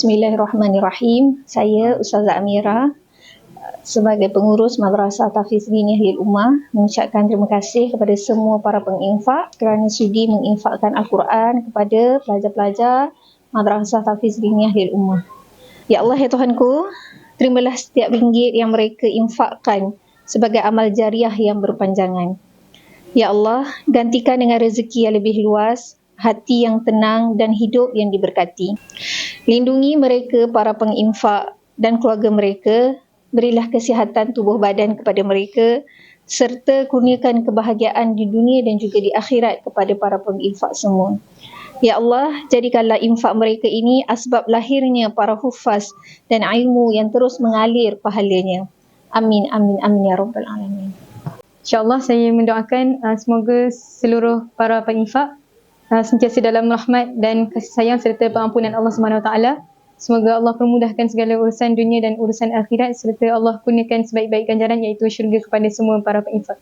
Bismillahirrahmanirrahim. Saya Ustazah Amira sebagai pengurus Madrasah Tahfiz Diniyah Lil Ummah mengucapkan terima kasih kepada semua para penginfak kerana sudi menginfakkan Al-Quran kepada pelajar-pelajar Madrasah Tahfiz Diniyah Lil Ummah. Ya Allah, ya Tuhanku, terimalah setiap ringgit yang mereka infakkan sebagai amal jariah yang berpanjangan. Ya Allah, gantikan dengan rezeki yang lebih luas, hati yang tenang dan hidup yang diberkati. Lindungi mereka, para penginfak dan keluarga mereka. Berilah kesihatan tubuh badan kepada mereka serta kurniakan kebahagiaan di dunia dan juga di akhirat kepada para penginfak semua. Ya Allah, jadikanlah infak mereka ini asbab lahirnya para hufaz dan ilmu yang terus mengalir pahalanya. Amin, amin, amin ya Rabbal Alamin. InsyaAllah saya mendoakan semoga seluruh para penginfak sentiasa dalam rahmat dan kasih sayang serta pengampunan Allah SWT. Semoga Allah permudahkan segala urusan dunia dan urusan akhirat serta Allah kurniakan sebaik-baik ganjaran iaitu syurga kepada semua para penginfak.